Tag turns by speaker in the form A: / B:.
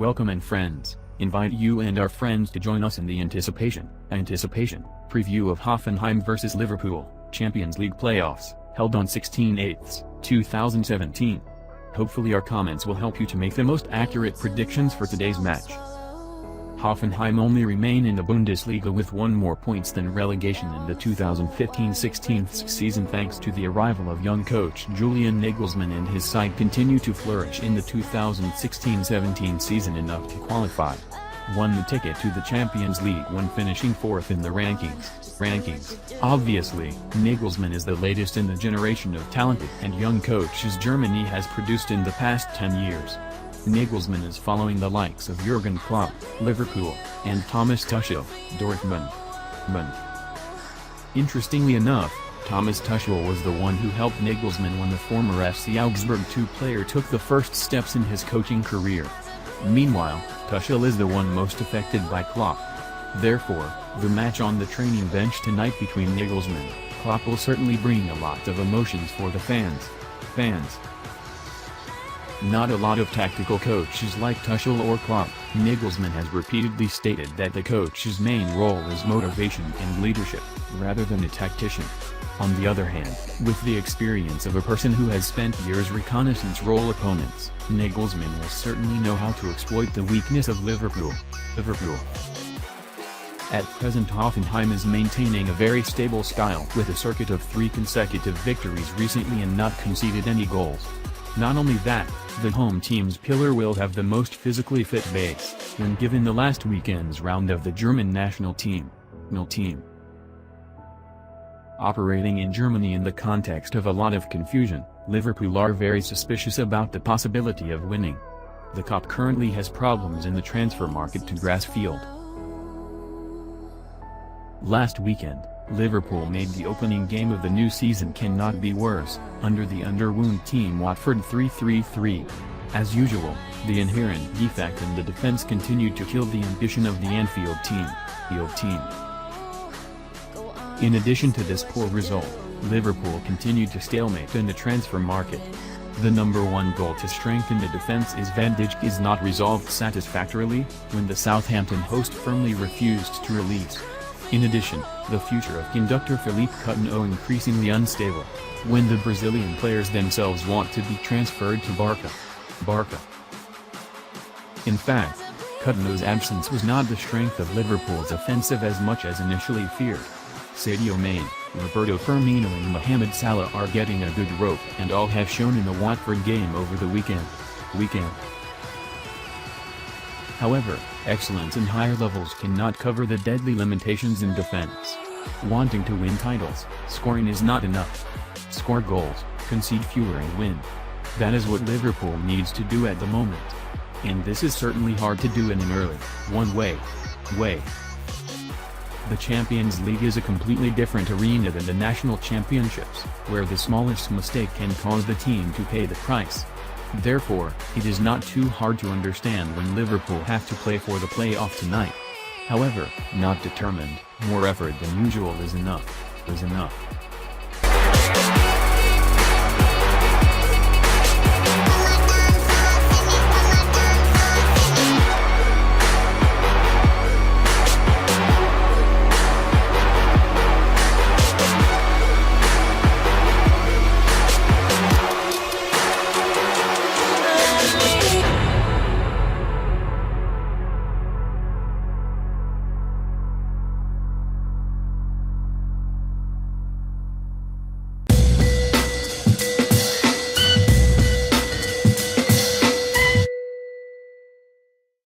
A: Welcome and friends, invite you and our friends to join us in the anticipation preview of Hoffenheim vs Liverpool, Champions League playoffs, held on 16/8, 2017. Hopefully our comments will help you to make the most accurate predictions for today's match. Hoffenheim only remain in the Bundesliga with one more points than relegation in the 2015-16 season thanks to the arrival of young coach Julian Nagelsmann, and his side continue to flourish in the 2016-17 season enough to qualify. Won the ticket to the Champions League when finishing fourth in the rankings. Obviously, Nagelsmann is the latest in the generation of talented and young coaches Germany has produced in the past 10 years. Nagelsmann is following the likes of Jurgen Klopp, Liverpool, and Thomas Tuchel, Dortmund. Interestingly enough, Thomas Tuchel was the one who helped Nagelsmann when the former FC Augsburg II player took the first steps in his coaching career. Meanwhile, Tuchel is the one most affected by Klopp. Therefore, the match on the training bench tonight between Nagelsmann and Klopp will certainly bring a lot of emotions for the fans. Not a lot of tactical coaches like Tuchel or Klopp. Nagelsmann has repeatedly stated that the coach's main role is motivation and leadership, rather than a tactician. On the other hand, with the experience of a person who has spent years reconnaissance role opponents, Nagelsmann will certainly know how to exploit the weakness of Liverpool. At present, Hoffenheim is maintaining a very stable style with a circuit of 3 consecutive victories recently and not conceded any goals. Not only that, the home team's pillar will have the most physically fit base, when given the last weekend's round of the German national team. Operating in Germany in the context of a lot of confusion, Liverpool are very suspicious about the possibility of winning. The club currently has problems in the transfer market to grass field. Last weekend, Liverpool made the opening game of the new season cannot be worse, under the underwound team Watford 3-3. As usual, the inherent defect in the defense continued to kill the ambition of the Anfield team. In addition to this poor result, Liverpool continued to stalemate in the transfer market. The number one goal to strengthen the defense is Van Dijk is not resolved satisfactorily, when the Southampton host firmly refused to release. In addition, the future of conductor Philippe Coutinho increasingly unstable, when the Brazilian players themselves want to be transferred to Barca. In fact, Coutinho's absence was not the strength of Liverpool's offensive as much as initially feared. Sadio Mane, Roberto Firmino and Mohamed Salah are getting a good rope, and all have shown in the Watford game over the weekend. However, excellence in higher levels cannot cover the deadly limitations in defense. Wanting to win titles, scoring is not enough. Score goals, concede fewer and win. That is what Liverpool needs to do at the moment. And this is certainly hard to do in an early, one-way. The Champions League is a completely different arena than the national championships, where the smallest mistake can cause the team to pay the price. Therefore, it is not too hard to understand when Liverpool have to play for the playoff tonight. However, not determined, more effort than usual is enough.